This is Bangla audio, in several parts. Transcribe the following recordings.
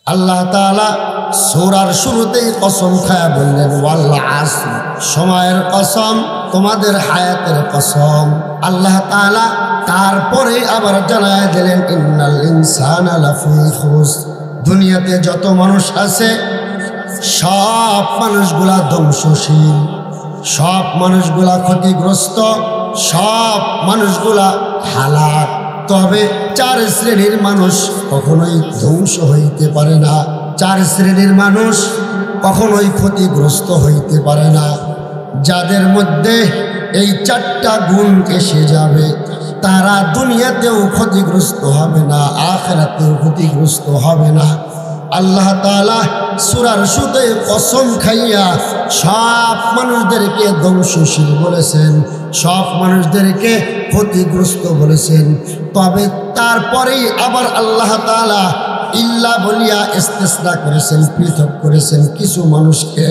আল্লাহ তাআলা সূরার শুরুতেই কসম খায়া বললেন ওয়াল আসর, সময়ের কসম, তোমাদের হায়াতের কসম। আল্লাহ তাআলা তারপরে আবার জানায় দিলেন ইন্নাল ইনসানা লাফি খুসর, দুনিয়াতে যত মানুষ আছে সব মানুষগুলা ধ্বংসশীল, সব মানুষগুলা ক্ষতিগ্রস্ত, সব মানুষগুলা হালাক। তবে চার শ্রেণীর মানুষ কখনোই ধ্বংস হইতে পারে না, চার শ্রেণীর মানুষ কখনোই ক্ষতিগ্রস্ত হইতে পারে না। যাদের মধ্যে এই চারটা গুণ এসে যাবে তারা দুনিয়াতেও ক্ষতিগ্রস্ত হবে না, আখিরাতেও ক্ষতিগ্রস্ত হবে না। আল্লাহ তাআলা সূরার শুরুতে কসম খাইয়া সব মানুষদেরকে ধ্বংসশীল বলেছেন, সব মানুষদেরকে ক্ষতিগ্রস্ত বলেছেন। তবে তারপরেই আবার আল্লাহ তাআলা ইল্লা বলিয়া ইস্তিসনা করেছেন, পৃথক করেছেন কিছু মানুষকে,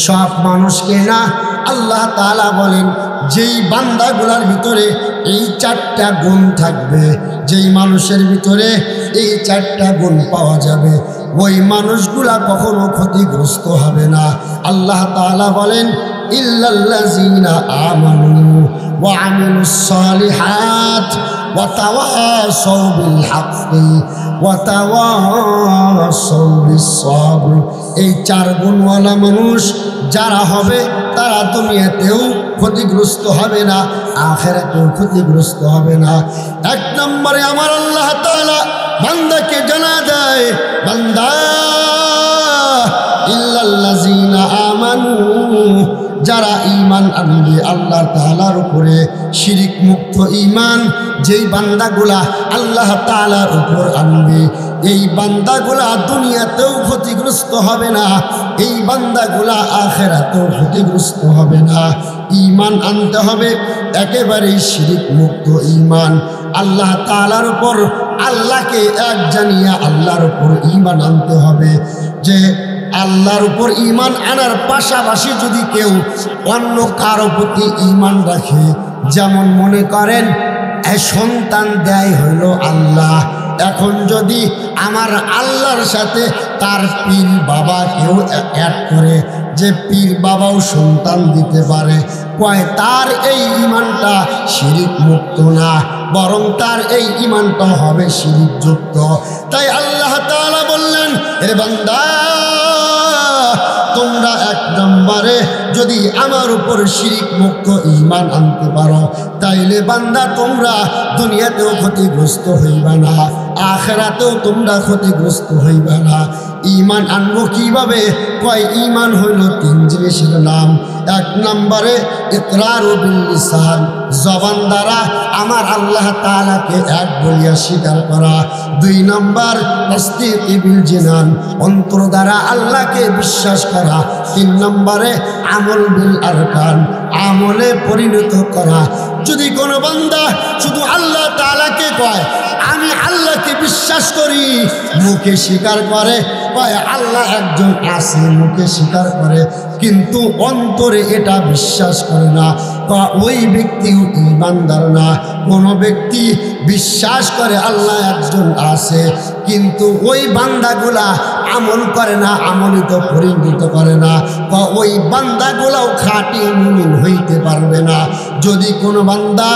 সব মানুষকে না। আল্লাহ তাআলা বলেন যেই বান্দাগুলার ভিতরে এই চারটা গুণ থাকবে, যেই মানুষের ভিতরে এই চারটা গুণ পাওয়া যাবে, ওই মানুষগুলা কখনো ক্ষতিগ্রস্ত হবে না। আল্লাহ তাআলা বলেন ইল্লাল্লাযীনা আমানু ওয়া আমিলুস সালিহাত ওয়া তাওয়াসাউ বিল হাক্কি ওয়া তাওয়াসাউ বিস সাবর। এই চার গুণওয়ালা মানুষ যারা হবে তারা দুনিয়াতেও ক্ষতিগ্রস্ত হবে না, আখিরাতেও ক্ষতিগ্রস্ত হবে না। এক নম্বরে আমার আল্লাহ তাআলা বান্দাকে জানা দেয়, বান্দা ইল্লাল্লাযীনা আমানু, যারা ঈমান আনবে আল্লাহ তাআলার উপরে, শিরিক মুক্ত ঈমান যেই বান্দাগুলা আল্লাহ তাআলার উপর আনবে, এই বান্দাগুলা দুনিয়াতেও ক্ষতিগ্রস্ত হবে না, এই বান্দাগুলা আখিরাতেও ক্ষতিগ্রস্ত হবে না। ঈমান আনতে হবে একেবারেই শিরিক মুক্ত ঈমান, আল্লাহ তাআলার উপর, আল্লাহকে এক জানিয়া আল্লাহর উপর ঈমান আনতে হবে। যে আল্লাহর উপর ঈমান আনার পাশাপাশি যদি কেউ অন্য কারো প্রতি ঈমান রাখে, যেমন মনে করেন সন্তান দেয় হইল আল্লাহ, এখন যদি আমার আল্লাহর সাথে তার পীর বাবা কেউ অ্যাড করে যে পীর বাবাও সন্তান দিতে পারে, কয় তার এই ঈমানটা শিরিক মুক্ত না, বরং তার এই ঈমানটা হবে শিরিক যুক্ত। তাই আল্লাহ তাআলা বললেন এ বান্দা তোমরা এক নম্বরে যদি আমার উপর শিরিক মুক্ত ঈমান আনতে পারো তাইলে বান্দা তোমরা দুনিয়াতেও ক্ষতিগ্রস্ত হইবা না, আখিরাতেও তোমরা ক্ষতিগ্রস্ত হইবা না। ঈমান আনবো কিভাবে? কয় ঈমান হইল তিন জিনিসের নাম। এক নম্বরে ইকরারু বিল লিসান, জবান দ্বারা আমার আল্লাহ তাআলাকে এক বলিয়া স্বীকার করা। দুই নম্বর তাসদীক বিল জিনান, অন্তর দ্বারা আল্লাহকে বিশ্বাস করা। তিন নম্বরে আমল বিল আরকান, আমলে পরিণত করা। যদি কোনো বান্দা শুধু আল্লাহ তাআলাকে কয় আমি আল্লাহকে বিশ্বাস করি, মুখে স্বীকার করে কয় আল্লাহ একজন আছে, মুখে স্বীকার করে কিন্তু অন্তরে এটা বিশ্বাস করে না, ওই ব্যক্তিও ঈমানদার না। কোনো ব্যক্তি বিশ্বাস করে আল্লাহ একজন আছে কিন্তু ওই বান্দাগুলা আমল করে না, আমলিত পরিণত করে না, ওই বান্দাগুলাও খাঁটি মুমিন হইতে পারবে না। যদি কোনো বান্দা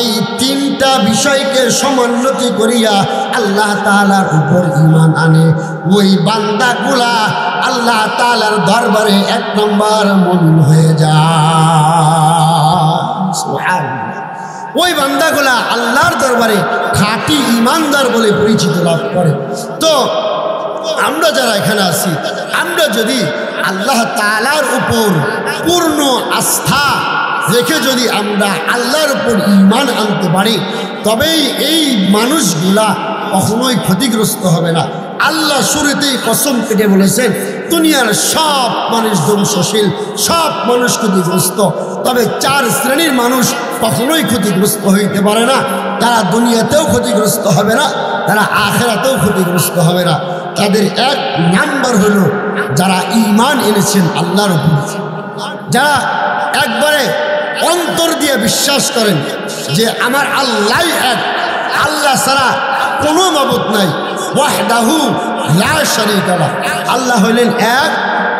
এই তিনটা বিষয়কে সমুন্নতি করিয়া আল্লাহ তাআলার উপর ঈমান আনে, ওই বান্দাগুলা আল্লাহ তাআলার দরবারে এক নম্বর মুমিন হয়ে যায়। সুবহানাল্লাহ। ওই বান্দাগুলা আল্লাহর দরবারে খাঁটি ঈমানদার বলে পরিচিত লাভ করে। তো আমরা যারা এখানে আছি, আমরা যদি আল্লাহ তাআলার উপর পূর্ণ আস্থা রেখে যদি আমরা আল্লাহর উপর ঈমান আনতে পারি, তবেই এই মানুষগুলা কখনোই ক্ষতিগ্রস্ত হবে না। আল্লাহ শুরুতেই কসম কেটে বলেছেন দুনিয়ার সব মানুষ ধ্বংসশীল, সব মানুষ ক্ষতিগ্রস্ত, তবে চার শ্রেণীর মানুষ কখনোই ক্ষতিগ্রস্ত হইতে পারে না। তারা দুনিয়াতেও ক্ষতিগ্রস্ত হবে না, তারা আখিরাতেও ক্ষতিগ্রস্ত হবে না। তাদের এক নাম্বার হলো যারা ঈমান এনেছেন আল্লাহর উপর, যারা একবারে অন্তর দিয়ে বিশ্বাস করেন যে আমার আল্লাহ এক, আল্লাহ ছাড়া কোনো মাবুদ নাই, ওয়াহদাহু লা শারীকা লাহ। আল্লাহ হলেন এক,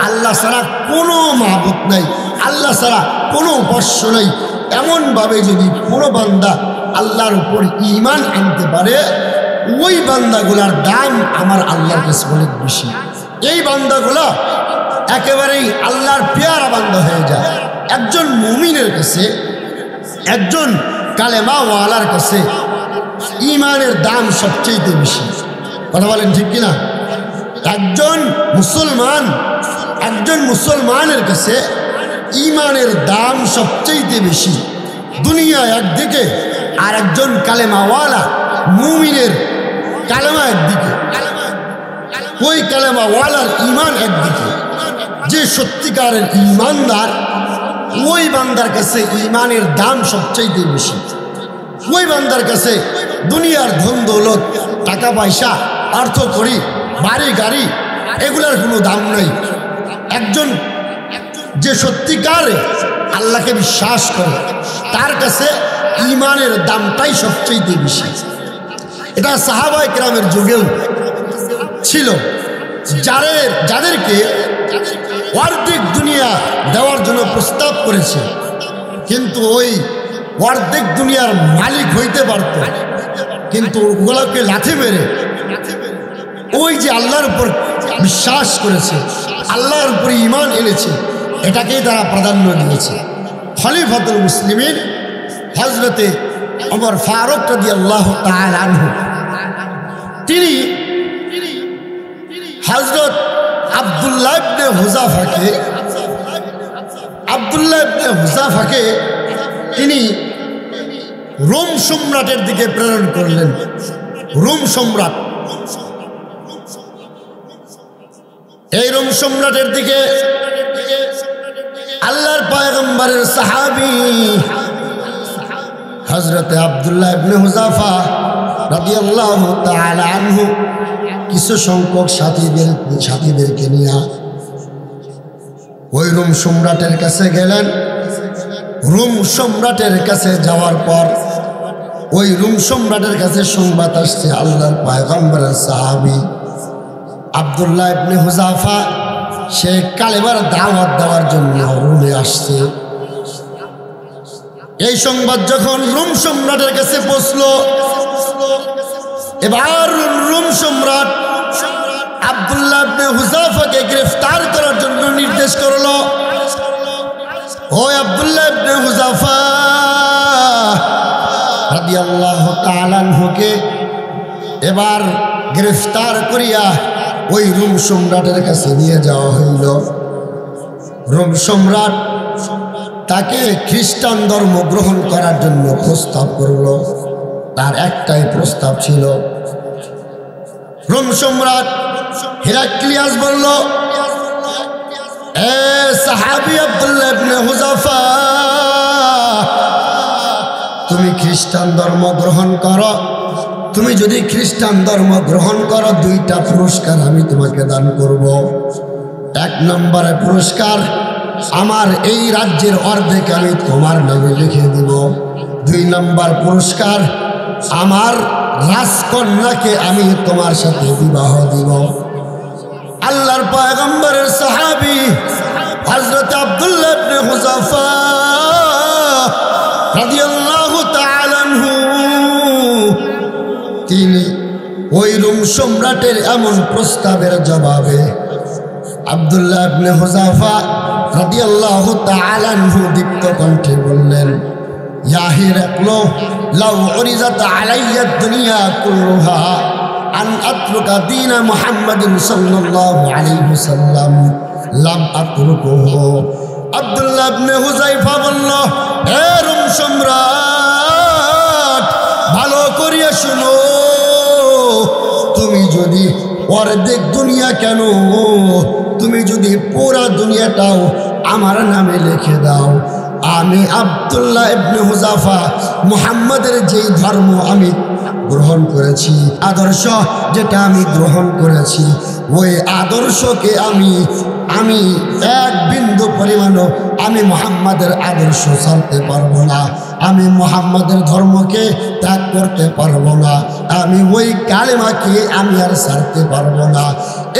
আল্লাহ ছাড়া কোনো মাবুদ নাই, আল্লাহ ছাড়া কোনো উপাস্য নাই। এমনভাবে যদি কোনো বান্দা আল্লাহর উপর ঈমান আনতে পারে, ওই বান্দাগুলার দাম আমার আল্লাহর কাছে অনেক বেশি। এই বান্দাগুলা একেবারেই আল্লাহর পেয়ারা বান্দা হয়ে যায়। একজন মুমিনের কাছে, একজন কালেমাওয়ালার কাছে ঈমানের দাম সবচেয়ে বেশি। কথা বলেন ঠিক কিনা? একজন মুসলমানের কাছে ঈমানের দাম সবচেয়ে বেশি। দুনিয়া একদিকে, আর একজন কালেমাওয়ালা মুমিনের কালেমা একদিকে, ওই কালেমাওয়ালার ঈমান একদিকে। যে সত্যিকারের ঈমানদার, ওই বান্দার কাছে ঈমানের দাম সবচেয়ে বেশি। ওই বান্দার কাছে দুনিয়ার ধন দৌলত, টাকা পয়সা, অর্থ করি, বাড়ি গাড়ি, এগুলার কোনো দাম নেই। একজন যে সত্যিকারে আল্লাহকে বিশ্বাস করে, তার কাছে ঈমানের দামটাই সবচেয়ে বেশি। এটা সাহাবায়ে কেরামের যুগেও ছিল। যাদেরকে অর্ধেক দুনিয়া দেওয়ার জন্য প্রস্তাব করেছে, কিন্তু ওই অর্ধেক দুনিয়ার মালিক হইতে পারত, কিন্তু ওগুলোকে লাথি মেরে ওই যে আল্লাহর উপর বিশ্বাস করেছে, আল্লাহর উপর ঈমান এনেছে, এটাকেই তারা প্রাধান্য দিয়েছে। খলিফাতুল মুসলিমিন হযরতে ওমর ফারুক রাদিয়াল্লাহু তাআলা আনহু, তিনি হযরত আব্দুল্লাহ ইবনে হুযাফাকে তিনি রোম সম্রাটের দিকে প্রেরণ করলেন। রোম সম্রাট, এই রোম সম্রাটের দিকে আল্লাহর পয়গম্বরের সাহাবী হযরতে আব্দুল্লাহ ইবনে হুযাফা রাদিয়াল্লাহু তাআলা আনহু কিছু সংখ্যক সাথীদেরকে নিয়ে ওই রোম সম্রাটের কাছে গেলেন। রোম সম্রাটের কাছে যাওয়ার পর ওই রোম সম্রাটের কাছে সংবাদ আসছে, আল্লাহর পয়গম্বরের সাহাবী আব্দুল্লাহ ইবনে হুযাফা সে কালেমার দাওয়াত দেওয়ার জন্য রোমে আসছে। এই সংবাদ যখন রোম সম্রাটের কাছে পৌঁছলো, এবার রোম সম্রাট আব্দুল্লাহ ইবনে হুযাফাকে গ্রেফতার করার জন্য নির্দেশ করলো। ওই আব্দুল্লাহ ইবনে হুযাফা রাদিয়াল্লাহু তাআলা আনহুকে এবার গ্রেফতার করিয়া ওই রোম সম্রাটের কাছে নিয়ে যাওয়া হইল। রোম সম্রাট তাকে খ্রিস্টান ধর্ম গ্রহণ করার জন্য প্রস্তাব করল। তার একটাই প্রস্তাব ছিল। রোম সম্রাট হেরাক্লিয়াস বলল, এ সাহাবী আব্দুল্লাহ ইবনে হুযাফা, তুমি খ্রিস্টান ধর্ম গ্রহণ করো। তুমি যদি খ্রিস্টান ধর্ম গ্রহণ করো, দুইটা পুরস্কার আমি তোমাকে দান করব। এক নম্বরে পুরস্কার, আমার এই রাজ্যের অর্ধেক আমি তোমার নামে লিখে দিব। দুই নম্বর পুরস্কার, আমার রাজকন্যাকে আমি তোমার সাথে বিবাহ দিব। আল্লাহর পয়গম্বরের সাহাবী হযরত আব্দুল্লাহ ইবনে হুযাফা রাদিয়াল্লাহু তাআলা আনহু, তিনি ওই রোম সম্রাটের এমন প্রস্তাবের জবাবে আব্দুল্লাহ ইবনে হুযাফা রাদিয়াল্লাহু তাআলা আনহু দীপ্ত কণ্ঠে বললেন, ইয়া হিরাকলু, লাউ উরিজাত আলাইয়া দুনিয়া কুল্লুহা আন আতরুকা দীনা মুহাম্মাদিন সাল্লাল্লাহু আলাইহি ওয়াসাল্লাম লাম আতরুকুহু। আব্দুল্লাহ ইবনে হুযাফা বলল, হে রোম সম্রাট, ভালো করিয়া শুনো, তুমি যদি অর্ধেক দুনিয়া কেন, তুমি যদি পুরা দুনিয়াটাও আমার নামে লিখে দাও, আমি আব্দুল্লাহ ইবনে হুযাফা মুহাম্মাদের যেই ধর্ম আমি গ্রহণ করেছি, আদর্শ যেটা আমি গ্রহণ করেছি, ওই আদর্শকে আমি আমি এক বিন্দু পরিমাণও আমি মুহাম্মাদের আদর্শ ছাড়তে পারবো না, আমি মুহাম্মাদের ধর্মকে ত্যাগ করতে পারবো না, আমি ওই কালেমাকে আমি আর ছাড়তে পারবো না।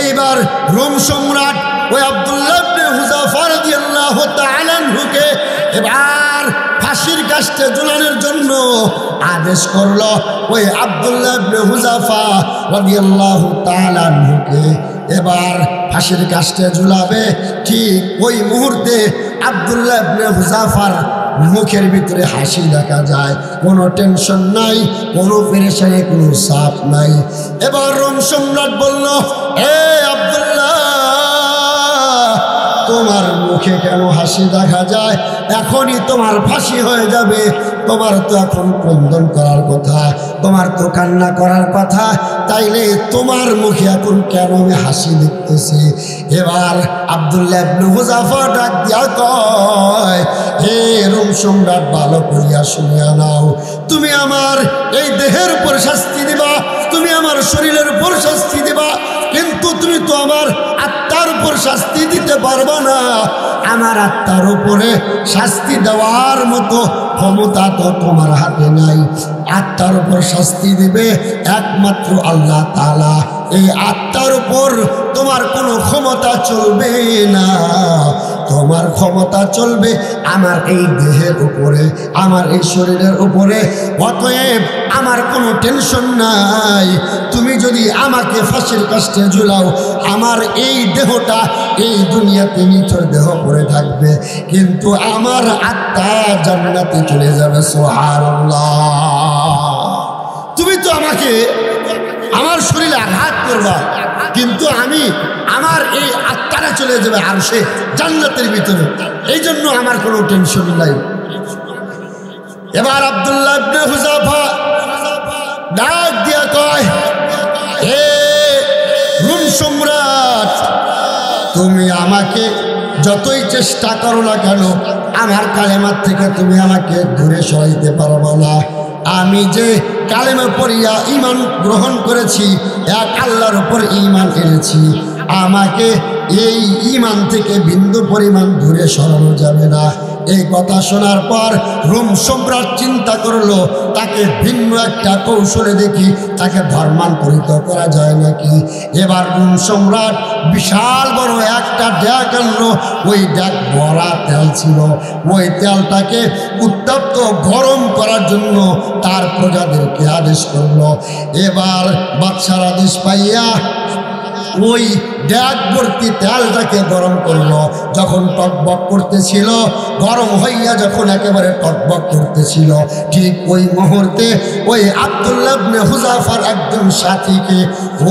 এইবার রোম সম্রাট ওই আব্দুল্লাহ ইবনে হুযাফা রাদিয়াল্লাহু তাআলা আনহুকে এবার ফাঁসির কাস্টে ঝুলানোর জন্য আদেশ করলো। ওই আব্দুল্লাহ ইবনে হুযাফা রাদিয়াল্লাহু তাআলা আনহুকে এবার ফাঁসির কাস্টে ঝুলাবে। ঠিক ওই মুহূর্তে আব্দুল্লাহ ইবনে হুযাফার মুখের ভিতরে হাসি দেখা যায়, কোনো টেনশন নাই, কোনো পেরেশানি, কোনো চাপ নাই। এবার রোম সম্রাট বলল, এ আব্দুল্লাহ, তোমার মুখে কেন হাসি দেখা যায়? এখনই তোমার ফাঁসি হয়ে যাবে, তোমার তো এখন ক্রন্দন করার কথা, তোমার তো কান্না করার কথা, তাইলে তোমার মুখে এখন কেন আমি হাসি দেখতেছি? এবার আব্দুল্লাহ ইবনে হুযাফা ডাক দিয়া কয়, হে রোম সম্রাট, ভালো করিয়া শুনিয়া নাও, তুমি আমার এই দেহের উপর শাস্তি দিবা, তুমি আমার শরীরের উপর শাস্তি দিবা, কিন্তু তুমি তো আমার আত্মার উপর শাস্তি দিতে পারবা না। আমার আত্মার উপরে শাস্তি দেওয়ার মতো ক্ষমতা তো তোমার হাতে নাই। আত্মার উপর শাস্তি দিবে একমাত্র আল্লাহ তাআলা। এই আত্মার উপর তোমার কোনো ক্ষমতা চলবে না, তোমার ক্ষমতা চলবে আমার এই দেহের উপরে, আমার এই শরীরের উপরে। অতএব আমার কোনো টেনশন নাই, তুমি যদি আমাকে ফাঁসির কাস্টে ঝুলাও, আমার এই দেহটা এই দুনিয়াতে নিথর দেহ পড়ে থাকবে, কিন্তু আমার আত্মা জান্নাতে চলে যাবে। সুবহানাল্লাহ। তুমি তো আমাকে আমার শরীরে আঘাত করবা, কিন্তু আমি আমার এই আত্মাটা চলে যাবে আরশে জান্নাতের ভিতরে, এই জন্য আমার কোনো টেনশন নাই। এবার আব্দুল্লাহ ইবনে হুযাফা ডাক দিয়া কয়, হে রোম সম্রাট, তুমি আমাকে যতই চেষ্টা করো না কেন, আমার কালেমার থেকে তুমি আমাকে দূরে সরাইতে পারবো না। আমি যে কালেমা পড়িয়া ঈমান গ্রহণ করেছি, এক আল্লাহর উপর ঈমান এনেছি, আমাকে এই ঈমান থেকে বিন্দু পরিমাণ দূরে সরানো যাবে না। এই কথা শোনার পর রোম সম্রাট চিন্তা করলো, তাকে ভিন্ন একটা কৌশলে দেখি তাকে ধর্মান্তরিত করা যায় নাকি। এবার রোম সম্রাট বিশাল বড় একটা ড্যাক আনলো, ওই ড্যাক ভরা তেল ছিল, ওই তেলটাকে উত্তপ্ত গরম করার জন্য তার প্রজাদেরকে আদেশ করলো। এবার বাদশার আদেশ পাইয়া ওই ড্যাক ভর্তি তেলটাকে গরম করলো। যখন টকবক করতেছিল, গরম হইয়া যখন একেবারে টকবক করতেছিল, ঠিক ওই মুহূর্তে ওই আব্দুল্লাহ ইবনে হুযাফার একজন সাথীকে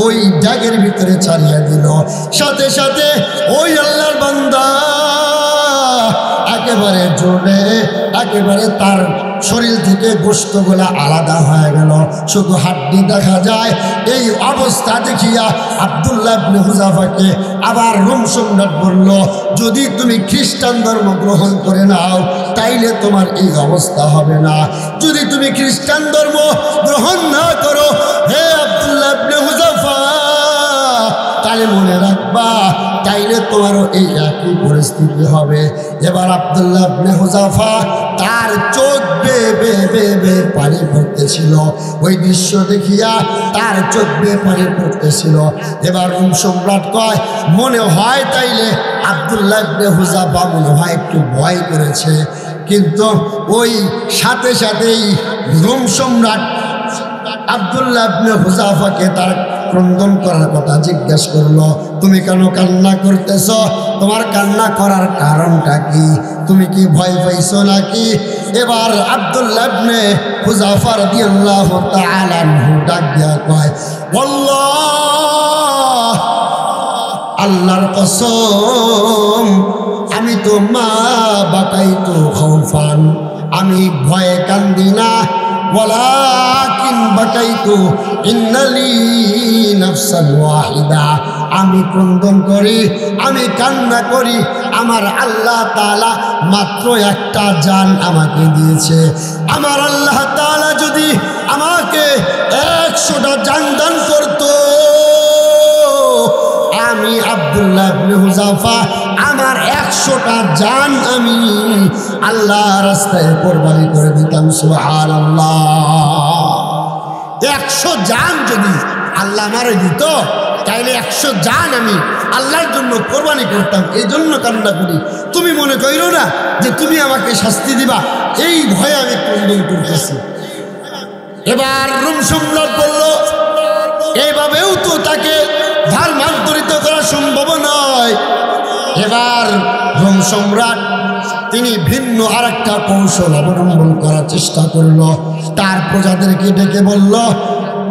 ওই ড্যাগের ভিতরে ছাড়িয়ে দিল। সাথে সাথে ওই আল্লাহর বান্দা একেবারে জোরে একেবারে তার শরীর থেকে গোশতগুলা আলাদা হয়ে গেল, শুধু হাড্ডি দেখা যায়। এই অবস্থা দেখিয়া আব্দুল্লাহ ইবনে হুযাফাকে আবার রোম সম্রাট বলল, যদি তুমি খ্রিস্টান ধর্ম গ্রহণ করে নাও তাইলে তোমার এই অবস্থা হবে না। যদি তুমি খ্রিস্টান ধর্ম গ্রহণ না করো, হে আব্দুল্লাহ ইবনে হুযাফা, তাহলে মনে রাখবা, তাইলে তোমারও এই একই পরিস্থিতি হবে। এবার আব্দুল্লাহ ইবনে হুযাফা তার চোখ বেয়ে পানি পড়তেছিল, ওই দৃশ্য দেখিয়া তার চোখ বেয়ে পানি পড়তেছিল। এবার রোম সম্রাট কয়, মনে হয় তাইলে আব্দুল্লাহ ইবনে হুযাফা মনে হয় একটু ভয় করেছে। কিন্তু ওই সাথে সাথেই রোম সম্রাট আব্দুল্লাহ ইবনে হুযাফাকে তার ক্রন্দন করার কথা জিজ্ঞাসা করলো, তুমি কেন কান্না করতেছ? তোমার কান্না করার কারণটা কি? তুমি কি ভয় পাইছো নাকি? এবার আব্দুল্লাহ ইবনে হুযাফা রাদিয়াল্লাহু তাআলা আনহু ডাক দিয়া কয়, আল্লাহ, আল্লাহর কসম, আমি তো মা বাকাইতু খাউফান, আমি ভয়ে কান্দি না, ওয়ালাকিন বাকাইতু ইন্নালি নাফসান ওয়াহিদা, আমি ক্রন্দন করি, আমি কান্না করি, আমার আল্লাহ তাআলা মাত্র একটা জান আমাকে দিয়েছে। আমার আল্লাহ তাআলা যদি আমাকে 100টা জান দান করত, আমি আব্দুল্লাহ ইবনে হুযাফা হুযায়ফা, আমার 100টা জান আমি আল্লাহ রাস্তায় কোরবানি করে দিতাম। সুবহানাল্লাহ। 100 জান যদি আল্লাহ আমারে দিত, তাইলে 100 জান আমি আল্লাহর জন্য কোরবানি করতাম। এই জন্য কান্না করি। তুমি মনে করিও না যে তুমি আমাকে শাস্তি দিবা, এই ভয়ে আমি ক্রন্দন করতেছি। এবার রোম সম্রাট বলল, এইভাবেও তো তাকে ধর্মান্তরিত করা সম্ভব নয়। এবার রোম সম্রাট তিনি ভিন্ন আরেকটা কৌশল অবলম্বন করার চেষ্টা করল। তার প্রজাদেরকে ডেকে বলল,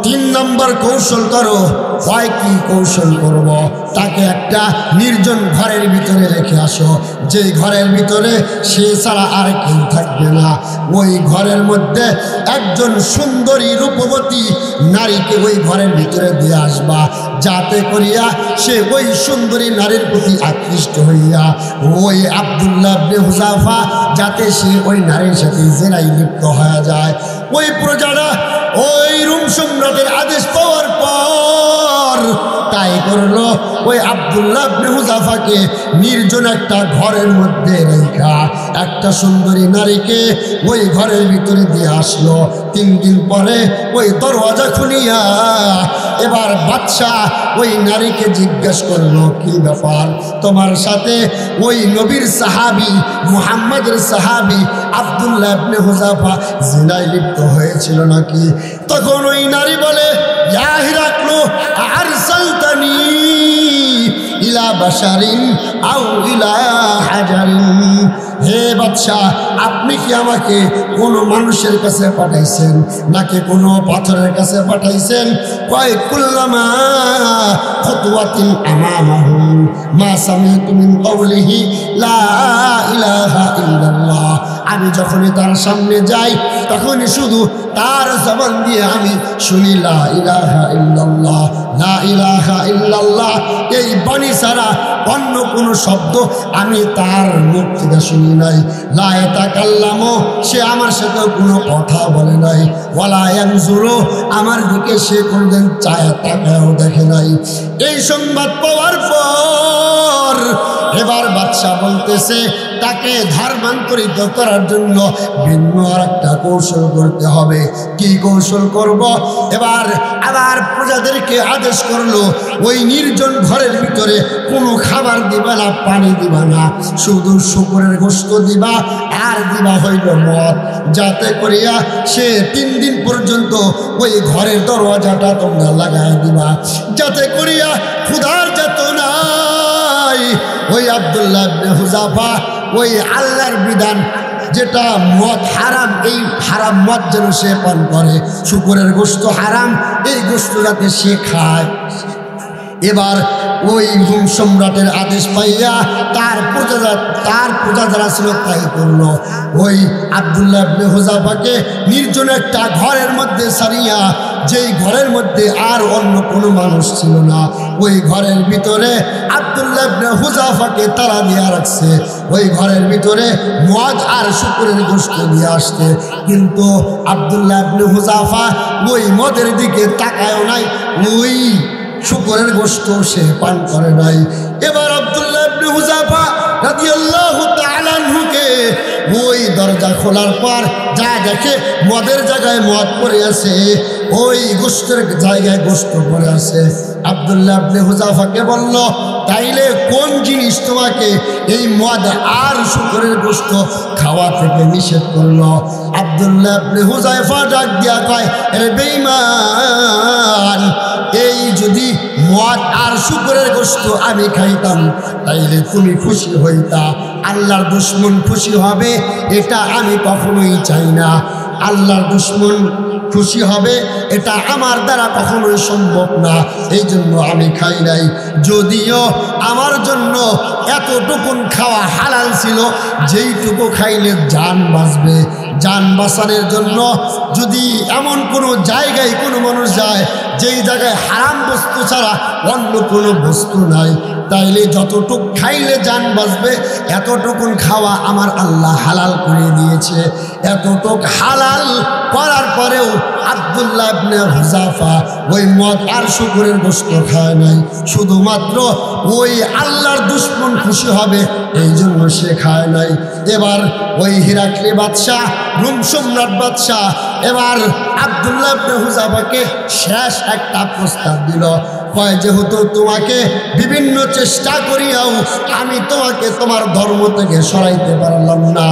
3 নম্বর কৌশল করো। হয় কি কৌশল করব? তাকে একটা নির্জন ঘরের ভিতরে রেখে আসো, যে ঘরের ভিতরে সে ছাড়া আর কেউ থাকবে না। ওই ঘরের মধ্যে একজন সুন্দরী রূপবতী নারীকে ওই ঘরের ভিতরে দিয়ে আসবা, যাতে করিয়া সে ওই সুন্দরী নারীর প্রতি আকৃষ্ট হইয়া ওই আব্দুল্লাহ ইবনে হুযায়ফা যাতে সে ওই নারীর সাথে জেনায় লিপ্ত হয়ে যায়। ওই প্রজারা ওই রোম সম্রাটের আদেশ পাওয়ার পর তাই করলো। ওই আব্দুল্লাহ ইবনে হুযায়ফাকে নির্জন একটা ঘরের মধ্যে রেখা একটা সুন্দরী নারীকে ওই ঘরের ভিতরে দিয়ে আসলো। 3 দিন পরে ওই দরওয়াজা খুলিয়া এবার বাদশা ওই নারীকে জিজ্ঞাসা করলো, কি ব্যাপার, তোমার সাথে ওই নবীর সাহাবী মুহাম্মদের সাহাবী আব্দুল্লাহ ইবনে হুযায়ফা জিনায় লিপ্ত হয়েছিল নাকি? তখন ওই নারী বলে, ইয়া হিরাকলু আরসালতানি ইলা বাশারিন আও ইলা হাজারিন। হে বাদশাহ, আপনি কি আমাকে কোনো মানুষের কাছে পাঠাইছেন নাকি কোনো পাথরের কাছে পাঠাইছেন? কয় কুল্লামা খুতওয়াতিন আমামাহু মা সামি'তু মিন কাওলিহি লা ইলাহা ইল্লাল্লাহ। আমি যখনই তার সামনে যাই তখনই শুধু তার জবান দিয়ে আমি শুনি লা ইলাহা ইল্লাল্লাহ, লা ইলাহা ইল্লাল্লাহ। এই বাণী ছাড়া অন্য কোনো শব্দ আমি তার মুখ থেকে শুনি নাই। লা ইয়াতাকাল্লামু, সে আমার সাথে কোনো কথা বলে নাই। ওয়ালা ইয়ানজুরু, আমার দিকে সে কোনদিন চায়া তাকায়ও দেখে নাই। এই সংবাদ পাওয়ার পর এবার বাদশা বলতেছে, তাকে ধর্মান্তরিত করার জন্য ভিন্ন আর একটা কৌশল করতে হবে। কি কৌশল করব? এবার আবার প্রজাদেরকে আদেশ করলো, ওই নির্জন ঘরের ভিতরে কোনো খাবার দিবা না, পানি দিবা না, শুধু শুকরের গোশত দিবা আর দিবা হইল মদ, যাতে করিয়া সে 3 দিন পর্যন্ত ওই ঘরের দরওয়াজাটা তোমরা লাগাই দিবা, যাতে করিয়া ক্ষুধার যাতনায় ওই আব্দুল্লাহ ইবনে হুযায়ফা ওই আল্লাহর বিধান যেটা মদ হারাম, এই হারাম মদ যেন সে পান করে, শুকরের গোশত হারাম, এই গোশত যাতে সে খায়। এবার ওই রোম সম্রাটের আদেশ পাইয়া তার প্রজা যারা ছিল তাই করলো। ওই আব্দুল্লাহ ইবনে হুযায়ফাকে নির্জন একটা ঘরের মধ্যে সারিয়া, যেই ঘরের মধ্যে আর অন্য কোনো মানুষ ছিল না, ওই ঘরের ভিতরে আব্দুল্লাহ ইবনে হুযায়ফাকে তালা দিয়া রাখছে। ওই ঘরের ভিতরে মদ আর শুকরের গোশত দিয়ে আসছে, কিন্তু আব্দুল্লাহ ইবনে হুযায়ফা ওই মদের দিকে তাকায়ও নাই, ওই শুকরের গোশত সে পান করে নাই। এবার আব্দুল্লাহ ইবনে হুযায়ফা রাদিয়াল্লাহু তাআলা আনহুকে ওই দরজা খোলার পর যা দেখে মদের জায়গায় মদ পড়ে আছে, ওই গোশতের জায়গায় গোশত পড়ে আছে। আব্দুল্লাহ ইবনে হুযায়ফাকে বলল, তাইলে কোন জিনিস তোমাকে এই মদ আর শুকরের গোশত খাওয়া থেকে নিষেধ করলো? আব্দুল্লাহ ইবনে হুযায়ফা ডাক দিয়া কয়, আরে বেঈমান, এই যদি মদ আর শুকরের গোশত আমি খাইতাম তাইলে তুমি খুশি হইতা, আল্লাহর দুশমন খুশি হবে এটা আমি কখনোই চাই না। আল্লাহর দুশমন খুশি হবে এটা আমার দ্বারা কখনোই সম্ভব না, এই জন্য আমি খাই নাই। যদিও আমার জন্য এতটুকুন খাওয়া হালাল ছিল, যেইটুকু খাইলে জান বাঁচবে। জান বাঁচানোর জন্য যদি এমন কোনো জায়গায় কোনো মানুষ যায় যেই জায়গায় হারাম বস্তু ছাড়া অন্য কোনো বস্তু নাই, তাইলে যতটুক খাইলে জান বাঁচবে এতটুকুন খাওয়া আমার আল্লাহ হালাল করে দিয়েছে। এতটুক হালাল করার পরেও আব্দুল্লাহ ইবনে হুযাফা ওই মদ আর শুকরের গোশত খায় নাই, শুধুমাত্র ওই আল্লাহর দুশমন খুশি হবে এই জন্য সে খায় নাই। এবার ওই হিরাক্লি বাদশাহ, রোম সম্রাট বাদশাহ এবার আব্দুল্লাহ ইবনে হুযাফাকে শেষ একটা প্রস্তাব দিল, কয় যেহেতু তোমাকে বিভিন্ন চেষ্টা করিয়াও আমি তোমাকে তোমার ধর্ম থেকে সরাইতে পারলাম না,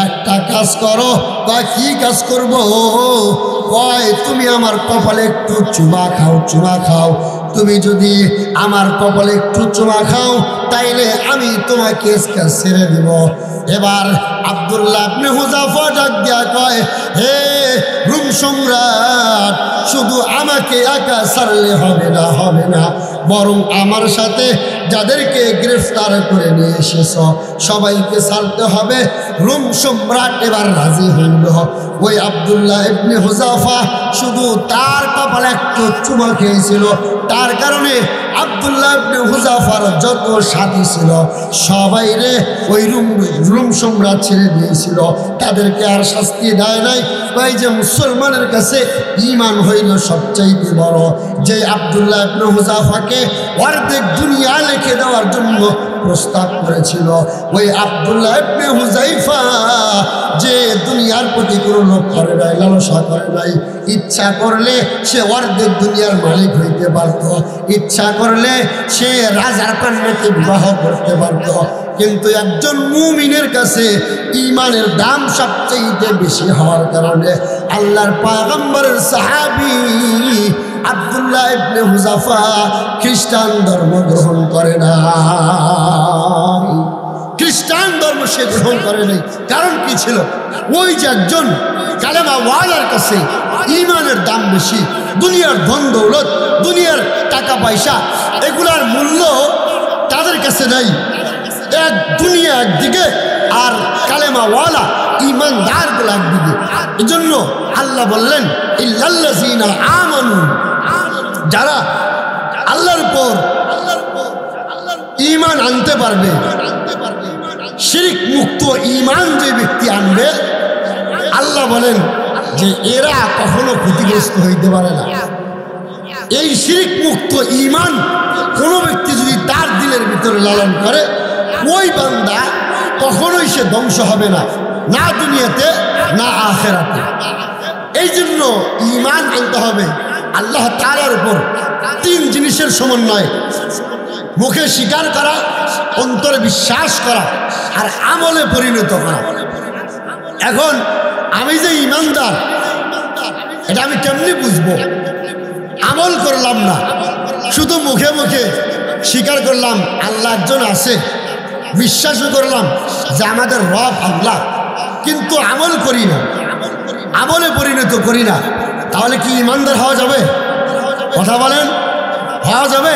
একটা কাজ করো। কয় কি কাজ করব? কয় তুমি আমার কপালে একটু চুমা খাও, চুমা খাও। তুমি যদি আমার কপালে একটু চুমা খাও তাইলে আমি তোমাকে ছেড়ে দেব। এবার আব্দুল্লাহ ইবনে হুযাফা ডাক দিয়া কয়, হে রোম সম্রাট, শুধু আমাকে একা ছাড়লে হবে না, হবে না, বরং আমার সাথে যাদেরকে গ্রেফতার করে নিয়ে এসেছ সবাইকে ছাড়তে হবে। রোম সম্রাট এবার রাজি হইল। ওই আব্দুল্লাহ ইবনে হুযাফা শুধু তার কপালে একটু চুমা খেয়েছিল, তার কারণে আব্দুল্লাহ ইবনে হুযাফার যত সাথী ছিল সবাই রে ওই রোম সম্রাট ছেড়ে দিয়েছিল, তাদেরকে আর শাস্তি দেয় নাই। ওই যে মুসলমানের কাছে ঈমান হইল সবচাইতে বড়, যে আব্দুল্লাহ ইবনে হুযাফাকে অর্ধেক দুনিয়া লিখে দেওয়ার জন্য প্রস্তাব করেছিল, ওই আব্দুল্লাহ ইবনে হুযাফা যে দুনিয়ার প্রতি কোনো লোভ করে নাই, লালসা করে নাই, ইচ্ছা করলে সে অর্ধেক দুনিয়ার মালিক হইতে পারত, ইচ্ছা করলে সে রাজার কন্যাকে বিবাহ করতে পারত। কিন্তু একজন মুমিনের কাছে ঈমানের দাম সবচেয়ে বেশি হওয়ার কারণে আল্লাহর পয়গম্বরের সাহাবী আব্দুল্লাহ ইবনে হুযাফা খ্রিস্টান ধর্ম গ্রহণ করে না, খ্রিস্টান ধর্ম সে গ্রহণ করে নাই। কারণ কি ছিল? ওই যে একজন কালেমা ওয়ালার কাছে ঈমানের দাম বেশি, দুনিয়ার ধন দৌলত, দুনিয়ার টাকা পয়সা এগুলার মূল্য তাদের কাছে নাই। এক দুনিয়া একদিকে আর কালেমা ওয়ালা ঈমানদার গুলো একদিকে। এজন্য আল্লাহ বললেন ইল্লাল্লাযীনা আমানু, যারা আল্লাহর উপর ঈমান আনতে পারবে, শিরক মুক্ত ঈমান যে ব্যক্তি আনবে, আল্লাহ বলেন যে এরা কখনো ক্ষতিগ্রস্ত হইতে পারে না। এই শিরক মুক্ত ঈমান কোনো ব্যক্তি যদি তার দিলের ভিতরে লালন করে, ওই বান্দা কখনোই সে ধ্বংস হবে না, না দুনিয়াতে না আখিরাতে। এই জন্য ঈমান আনতে হবে আল্লাহ তাআলার উপর তিন জিনিসের সমন্বয়: মুখে স্বীকার করা, অন্তরে বিশ্বাস করা, আর আমলে পরিণত করা। এখন আমি যে ঈমানদার এটা আমি কেমনি বুঝবো? আমল করলাম না, শুধু মুখে মুখে স্বীকার করলাম আল্লাহ একজন আছে, বিশ্বাসও করলাম যে আমাদের রব আল্লাহ, কিন্তু আমল করি না, আমলে পরিণত করি না, তাহলে কি ঈমানদার হওয়া যাবে? কথা বলেন, হওয়া যাবে?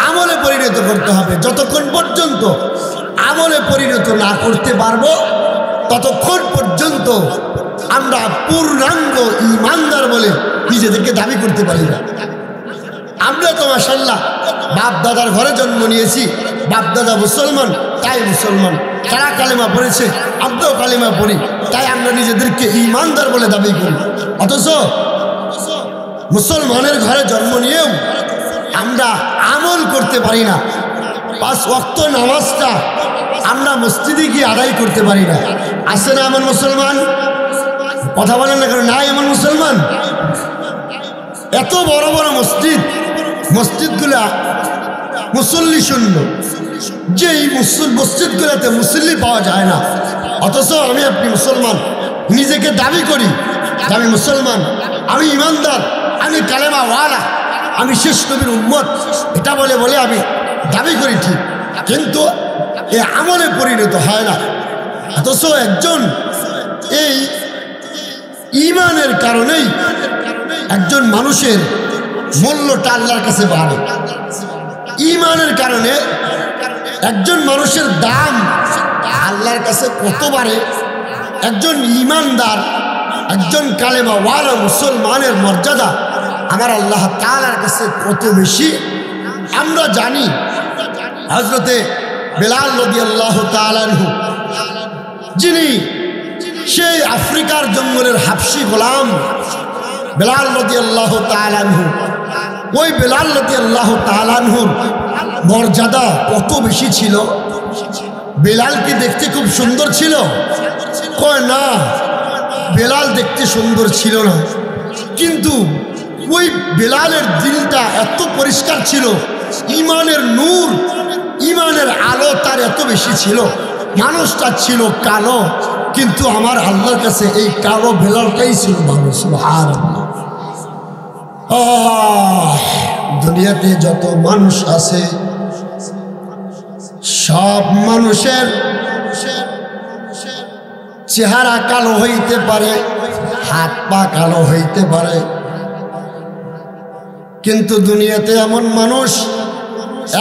আমলে পরিণত করতে হবে। যতক্ষণ পর্যন্ত আমলে পরিণত না করতে পারবো ততক্ষণ পর্যন্ত আমরা পূর্ণাঙ্গ ঈমানদার বলে নিজেদেরকে দাবি করতে পারি না। আমরা তো মাশাআল্লাহ বাপ দাদার ঘরে জন্ম নিয়েছি, বাপ দাদা মুসলমান তাই মুসলমান, তারা কালেমা পড়েছে, আমরাও কালেমা পড়ি, তাই আমরা নিজেদেরকে ঈমানদার বলে দাবি করি। অথচ মুসলমানের ঘরে জন্ম নিয়েও আমরা আমল করতে পারি না। 5 ওয়াক্ত নামাজটা আমরা মসজিদে গিয়ে আদায় করতে পারি না। আছে না এমন মুসলমান? কথা বলেন না কেন? নাই এমন মুসলমান? এত বড় বড় মসজিদ, মসজিদগুলা মুসল্লি শূন্য, যে এই মসজিদগুলাতে মুসল্লি পাওয়া যায় না, অথচ আমি আপনি মুসলমান, নিজেকে দাবি করি যে আমি মুসলমান, আমি ঈমানদার, আমি কালেমা ওয়ালা, আমি শেষ নবীর উম্মত, এটা বলে বলে আমি দাবি করি ঠিক, কিন্তু এ আমলে পরিণত হয় না। অথচ একজন এই ঈমানের কারণেই একজন মানুষের মূল্যটা আল্লাহর কাছে বাড়ে। ঈমানের কারণে একজন মানুষের দাম আল্লাহর কাছে কত বাড়ে। একজন ঈমানদার, একজন কালেমা ওয়ালা মুসলমানের মর্যাদা আমার আল্লাহ তাআলার কাছে কত বেশি আমরা জানি। হযরতে বেলাল রাদিয়াল্লাহু তাআলা আনহু, যিনি সেই আফ্রিকার জঙ্গলের হাবশি গোলাম বেলাল রাদিয়াল্লাহু তাআলা আনহু, ওই বেলাল রাদিয়াল্লাহু তাআলা আনহুর মর্যাদা কত বেশি ছিল। বেলাল কি দেখতে খুব সুন্দর ছিল? কয় না, বেলাল দেখতে সুন্দর ছিল না, কিন্তু ওই বেলালের দিলটা এত পরিষ্কার ছিল, ইমানের নূর, ইমানের আলো তার এত বেশি ছিল। মানুষটা ছিল কালো, কিন্তু আমার আল্লাহর কাছে এই কালো বেলালটাই ছিল ভালো। সুবহানাল্লাহ। দুনিয়াতে যত মানুষ আছে সব মানুষের চেহারা কালো হইতে পারে, হাত পা কালো হইতে পারে, কিন্তু দুনিয়াতে এমন মানুষ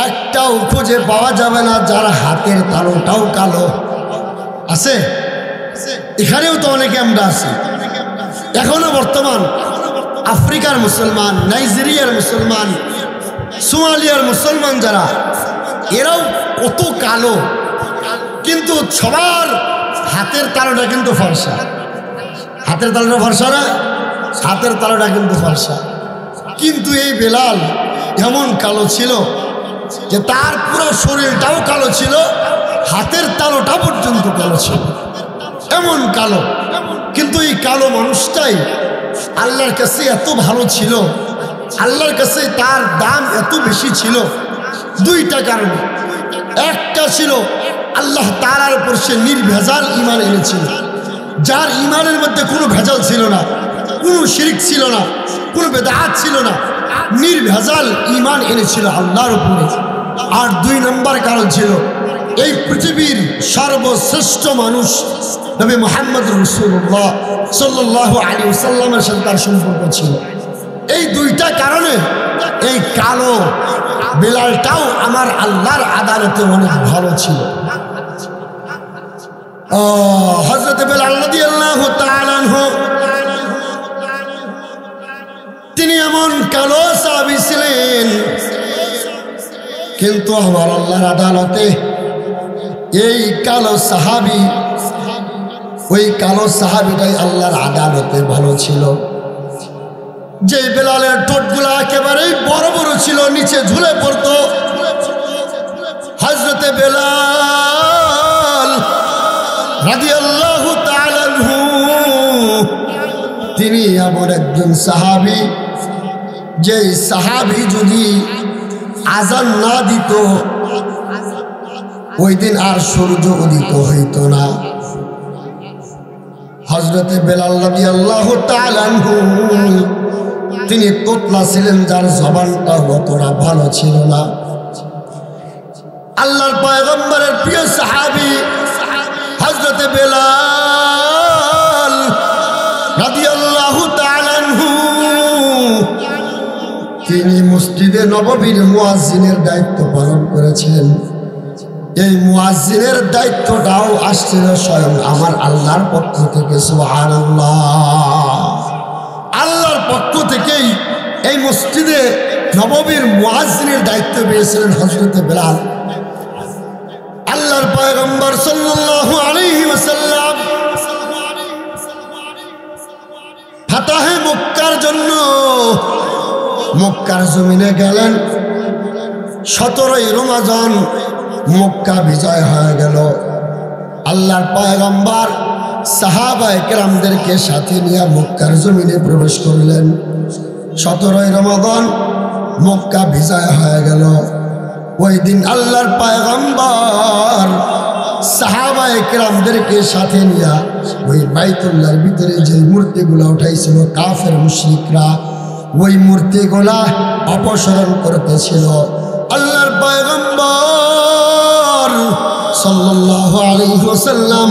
একটাও খুঁজে পাওয়া যাবে না যার হাতের তালুটাও কালো। আছে? এখানেও তো অনেকে আমরা আছি এখনো বর্তমান। আফ্রিকার মুসলমান, নাইজেরিয়ার মুসলমান, সোমালিয়ার মুসলমান যারা, এরাও কত কালো, কিন্তু সবার হাতের তালুটা কিন্তু ফর্সা। হাতের তালুটা ফর্সা না? হাতের তালুটা কিন্তু ফর্সা। কিন্তু এই বেলাল এমন কালো ছিল যে তার পুরো শরীরটাও কালো ছিল, হাতের তালুটা পর্যন্ত কালো ছিল, এমন কালো। কিন্তু এই কালো মানুষটাই আল্লাহর কাছে এত ভালো ছিল, আল্লাহর কাছে তার দাম এত বেশি ছিল দুইটা কারণে। একটা ছিল আল্লাহ তাআলার উপর সে নির্ভেজাল ঈমান এনেছিল, যার ঈমানের মধ্যে কোনো ভেজাল ছিল না, কোনো শিরক ছিল না, কোনো বেদাত ছিল না, নির্ভেজাল ঈমান এনেছিল আল্লাহর উপরে। আর দুই নম্বর কারণ ছিল এই পৃথিবীর সর্বশ্রেষ্ঠ মানুষ নবী মুহাম্মদ রাসূলুল্লাহ সাল্লাল্লাহু আলাইহি ওয়াসাল্লামের সাথে তার সম্পর্ক ছিল। এই দুইটা কারণে এই কালো বেলালটাও আমার আল্লাহর আদালতে অনেক ভালো ছিল। হযরত বেলাল রাদিয়াল্লাহু তাআলা আনহু, তিনি এমন কালো সাহাবী ছিলেন, কিন্তু আমার আল্লাহর আদালতে এই কালো সাহাবী, ওই কালো সাহাবীটাই আল্লাহর আদালতে ভালো ছিল। যে বেলালের ঠোঁটগুলো একেবারেই বড় বড় ছিল, নিচে ঝুলে পড়তো, হযরতে বেলাল রাদিয়াল্লাহু তাআলা আনহু, তিনি এমন একজন সাহাবী, যে সাহাবী যদি আযান না দিত ওই দিন আর সূর্য উদিত হইত না। হযরতে বেলাল রাদিয়াল্লাহু তাআলা আনহু, তিনি তোতলা ছিলেন, যার জবানটা অতটা ভালো ছিল না। আল্লাহর পয়গম্বরের প্রিয় সাহাবী হযরতে বেলাল রাদিয়াল্লাহু তাআলা আনহু, তিনি মসজিদে নববীর মুয়াজ্জিনের দায়িত্ব পালন করেছেন। এই মুয়াজ্জিনের দায়িত্বটাও আসছিল স্বয়ং আমার আল্লাহর পক্ষ থেকে। সুবহানাল্লাহ। আল্লাহর পক্ষ থেকেই এই মসজিদে নববীর মুয়াজ্জিনের দায়িত্ব পেয়েছিলেন হযরতে বেলাল। আল্লাহর পয়গম্বর সাল্লাল্লাহু আলাইহি ওয়াসাল্লাম ফাতাহে মক্কার জন্য মক্কার জমিনে গেলেন। 17ই রমজান মক্কা বিজয় হয়ে গেল। আল্লাহর পয়গম্বর সাহাবায়ে কেরামদেরকে সাথে নিয়ে মক্কার জমিনে প্রবেশ করলেন। 17ই রমজান মক্কা বিজয় হয়ে গেল। ওই দিন আল্লাহর পয়গম্বর সাহাবায়ে কেরামদেরকে সাথে নিয়ে ওই বাইতুল্লাহর ভিতরে যে মূর্তিগুলো উঠাইছিল কাফের মুশরিকরা, ওই মূর্তিগুলা অপসারণ করতেছিল। আল্লাহর পয়গম্বর সাল্লাল্লাহু আলাইহি ওয়াসাল্লাম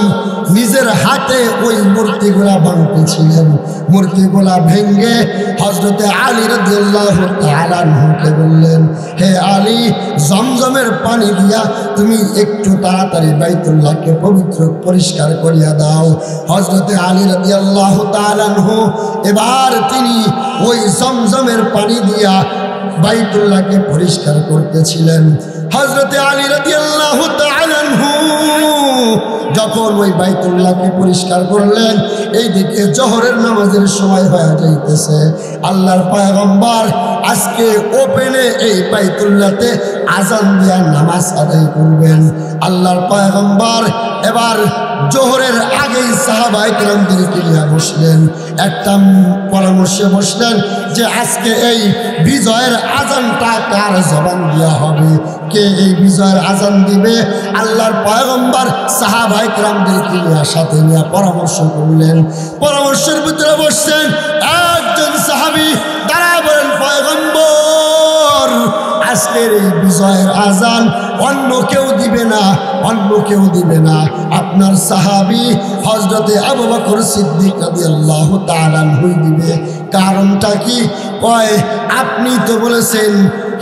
নিজের হাতে ওই মূর্তিগুলা ভাঙতেছিলেন। মূর্তিগুলা ভেঙ্গে হযরতে আলী রাদিয়াল্লাহু তাআলা আনহুকে বললেন, হে আলী, জমজমের পানি দিয়া তুমি একটু তাড়াতাড়ি বাইতুল্লাহকে পবিত্র পরিষ্কার করিয়া দাও। হযরতে আলী রাদিয়াল্লাহু তাআলা আনহু এবার তিনি ওই জমজমের পানি দিয়া বাইতুল্লাহকে পরিষ্কার করতেছিলেন। হযরতে আলী রাদিয়াল্লাহু তাআলা আনহু যখন ওই বাইতুল্লাহকে পরিষ্কার করলেন, এইদিকে জোহরের নামাজের সময় হয়ে যাইতেছে। আল্লাহর পয়গম্বর আজকে ওপেনে এই বাইতুল্লাহতে আজান দিয়া নামাজ আদায় করবেন। আল্লাহর পয়গম্বর এবার জোহরের আগেই সাহাবায়ে কেরামদেরকে নিয়ে বসলেন, একটা পরামর্শে বসলেন যে আজকে এই বিজয়ের আজানটা কার জবান দেওয়া হবে, কে এই বিজয়ের আজান দিবে। আল্লাহর পয়গম্বর সাহাবায়ে কেরামদেরকে নিয়ে সাথে নিয়ে পরামর্শ করলেন। পরামর্শের ভিতরে বসছেন একজন সাহাবী, দাঁড়ায় বলেন, পয়গম্বর আজকের এই বিজয়ের আজান অন্য কেউ দিবে না, অন্য কেউ দিবে না, আপনার সাহাবী হযরতে আবু বকর সিদ্দিক রাদিয়াল্লাহু তাআলা আনহু দিবে। কারণটা কি? কয়, আপনি তো বলেছেন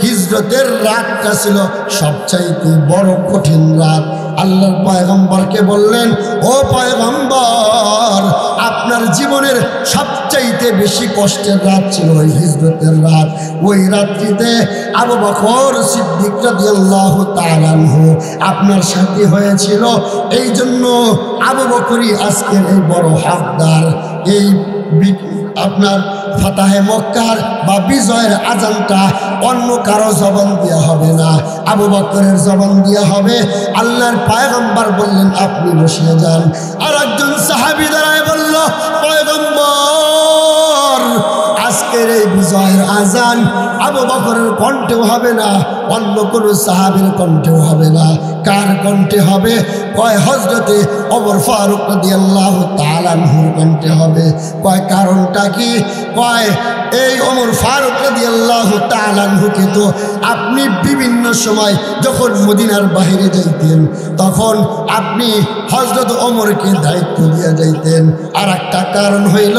হিজরতের রাতটা ছিল সবচাইতে বড় কঠিন রাত। আল্লাহর পয়গম্বরকে বললেন, ও পয়গম্বর, আপনার জীবনের সবচাইতে বেশি কষ্টের রাত ছিল ওই হিজরতের রাত। ওই রাত্রিতে আবু বকর সিদ্দিক রাদিয়াল্লাহু তাআলা আনহু আপনার সাথী হয়েছিল। এই জন্য আবু বকরই আজকের এই বড় হকদার। এই আপনার ফাতাহে মক্কার বা বিজয়ের আজানটা অন্য কারো জবান দেওয়া হবে না, আবু বকরের জবান দেওয়া হবে। আল্লাহর পয়গম্বর বললেন, আপনি বসিয়ে যান। আর একজন সাহাবী দাঁড়ায় বলল, পয়গম্বর আজকের এই বিজয়ের আজান আবু বকরের কণ্ঠেও হবে না, অন্য কোন সাহাবীর কণ্ঠেও হবে না। কার কণ্ঠে হবে? কয়, হযরতে ওমর ফারুক রাদিয়াল্লাহু তাআলা আনহুর কণ্ঠে হবে। কয়, কারণটা কি? কয়, এই ওমর ফারুক রাদিয়াল্লাহু তাআলা আনহুকে তো আপনি বিভিন্ন সময় যখন মদিনার বাইরে যাইতেন তখন আপনি হযরত ওমরকে দায়িত্ব দিয়ে যাইতেন। আর একটা কারণ হইল,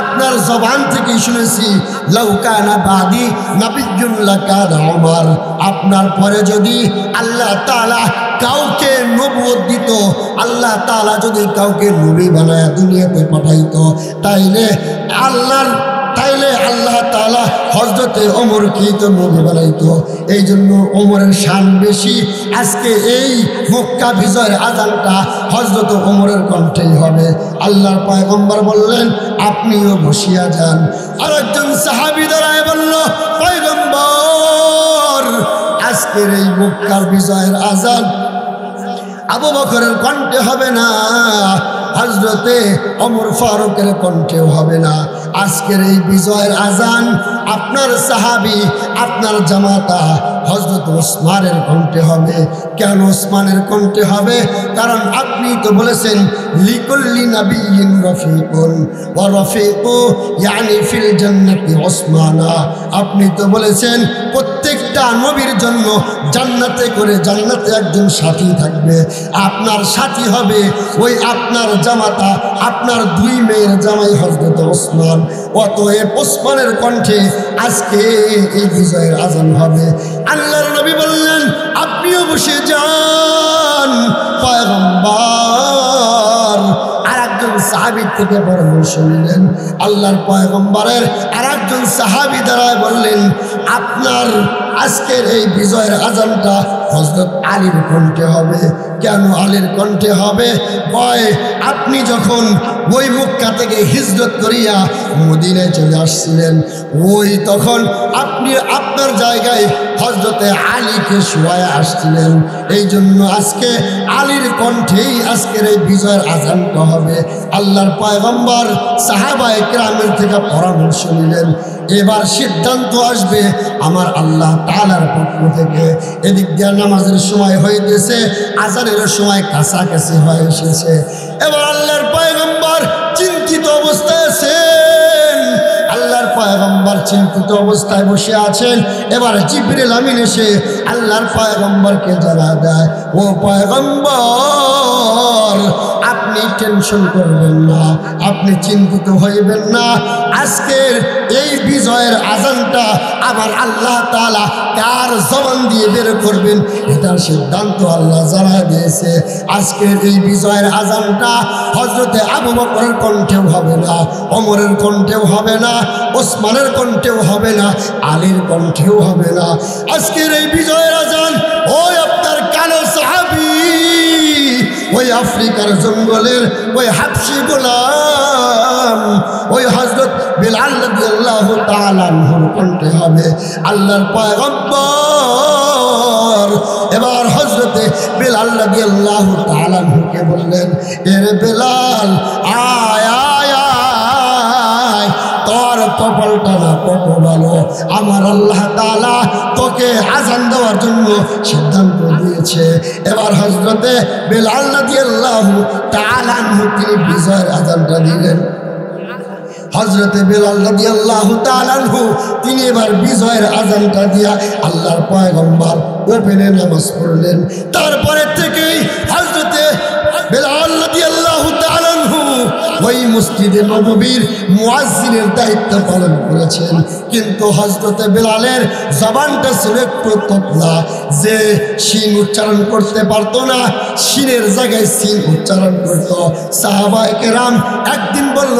আপনার জবান থেকে শুনেছি, লাউ কানা বাদি নাবিয়্যুন লাকানা ওমর, আপনার পরে যদি আল্লাহ তাআলা কাউকে নবুয়ত দিত, আল্লাহ তাআলা যদি কাউকে নবী বানায়া দুনিয়াতে পাঠাইতো, তাইলে আল্লাহ তাআলা হযরতে ওমরকে তো নবী বানাইতো। এই জন্য ওমরের শান বেশি। আজকে এই মক্কা বিজয়ের আজানটা হযরত ওমরের কণ্ঠেই হবে। আল্লাহর পয়গম্বর বললেন, আপনিও বসিয়া যান। আর একজন সাহাবী দাঁড়ায় বলল, পয়গম্বর আজকের এই মক্কার বিজয়ের আজান আবু বকরের কণ্ঠে হবে না, হযরতে ওমর ফারুকের কণ্ঠেও হবে না। আজকের এই বিজয়ের আজান আপনার সাহাবী, আপনার জামাতা হযরত ওসমানের কণ্ঠে হবে। কেন ওসমানের কণ্ঠে হবে? কারণ আপনি তো বলেছেন, লিকুল্লি নাবিয়্যিন রফিকুন ওয়া রফিকু ইয়ানি ফিল জান্নাতি ওসমানা। আপনি তো বলেছেন প্রত্যেকটা নবীর জন্য জান্নাতে করে জান্নাতে একজন সাথী থাকবে, আপনার সাথী হবে ওই আপনার জামাতা, আপনার দুই মেয়ের জামাই হযরত ওসমান। অতএব ওসমানের কণ্ঠে আজকে এই বিজয়ের আজান হবে। আল্লাহর নবী বললেন, আপনিও বসে যান। পয়গম্বর আর একজন সাহাবীর থেকে পরামর্শ নিলেন। আল্লাহর পয়গম্বরের আর একজন সাহাবী দাঁড়ায় বললেন, আপনার আজকের এই বিজয়ের আজানটা হযরত আলীর কণ্ঠে হবে। কেন আলীর কণ্ঠে হবে? কয়, আপনি যখন ওই মক্কা থেকে হিজরত করিয়া মদিনায় চলে আসছিলেন, ওই তখন আপনি আপনার জায়গায় হযরতে আলীকে শুয়ায় আসছিলেন। এই জন্য আজকে আলীর কণ্ঠেই আজকের এই বিজয়ের আজানটা হবে। আল্লাহর পয়গম্বর সাহাবায়ে কেরামের থেকে পরামর্শ নিলেন। এবার সিদ্ধান্ত আসবে আমার আল্লাহ তাআলার পক্ষ থেকে। এদিক দিয়ে নামাজের সময় হইতেছে, আজানের সময় কাছাকাছি হয়ে এসেছে। এবার আল্লাহর পয়গম্বর চিন্তিত অবস্থায় আছেন। আল্লাহর পয়গম্বর চিন্তিত অবস্থায় বসে আছেন। এবার জিবরিল আমিন এসে আল্লাহর পয়গম্বরকে জানা দেয়, ও পয়গম্বর আপনি টেনশন করবেন না, আপনি চিন্তিত হইবেন না। আজকের এই বিজয়ের আজানটা আমার আল্লাহ তাআলা কার জবান দিয়ে বের করবেন এটার সিদ্ধান্ত আল্লাহ জানায় দিয়েছে। আজকের এই বিজয়ের আজানটা হযরতে আবু বকরের কণ্ঠেও হবে না, ওমরের কণ্ঠেও হবে না, ওসমানের কণ্ঠেও হবে না, আলীর কণ্ঠেও হবে না। আজকের এই বিজয়ের আজান ওই আপনার কালো সাহাবী, ওই আফ্রিকার জঙ্গলের ওই হাবশী গোলাম, ওই হযরত বিলাল রাদিয়াল্লাহু তাআলা আনহুর কণ্ঠে হবে। আল্লাহর পয়গম্বর এবার হযরতে বিলাল রাদিয়াল্লাহু তাআলা আনহুকে বললেন, এরে বিলাল, আয় আয় আয়, তোর কপালটা না কত ভালো, আমার আল্লাহ তাআলা তোকে আজান দেওয়ার জন্য সিদ্ধান্ত দিয়েছে। এবার হযরতে বিলাল রাদিয়াল্লাহু তাআলা আনহু তিনি বিজয়ের আজানটা দিলেন। হযরতে বিলাল রাদিয়াল্লাহু তাআলা আনহু তিনি এবার বিজয়ের আজানটা দিয়া আল্লাহর পয়গম্বর ওপেনে নামাজ পড়লেন। তারপরে থেকেই হযরতে বিলাল রাদিয়াল্লাহু তাআলা আনহু ওই মসজিদে নববীর মুয়াজ্জিনের দায়িত্ব পালন করেছেন। কিন্তু হযরতে বিলালের জবানটা ছিল একটু তোতলা, যে শিন উচ্চারণ করতে পারতো না, শিনের জায়গায় সিন উচ্চারণ করত। সাহাবায়ে কেরাম একদিন বলল,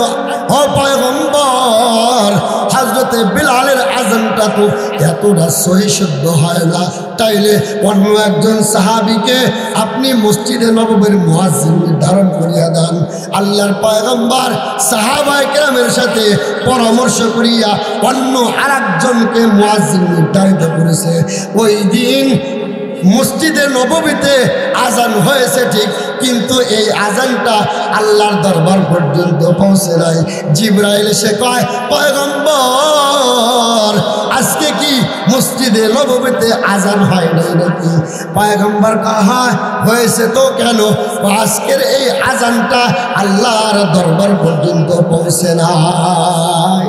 ও পয়গম্বর, হযরতে বিলালের আজানটা তো এতটা সহি শুদ্ধ হয় না, তাইলে অন্য একজন সাহাবীকে আপনি মসজিদে নববীর মুয়াজ্জিন নির্ধারণ করিয়া দেন। আল্লাহর পয়গম্বর সাহাবায়ে কেরামের সাথে পরামর্শ করিয়া অন্য আরেকজনকে মুয়াজ্জিন নির্ধারিত করেছে। ওই দিন মসজিদে নববীতে আজান হয়েছে ঠিক, কিন্তু এই আজানটা আল্লাহর দরবার পর্যন্ত পৌঁছে নাই। জিবরাইল এসে কয়, পয়গম্বর, আজকে কি মসজিদে নববীতে আজান হয় নাই নাকি? পয়গম্বর কয়, হয়েছে তো, কেন? আজকের এই আজানটা আল্লাহর দরবার পর্যন্ত পৌঁছে নাই।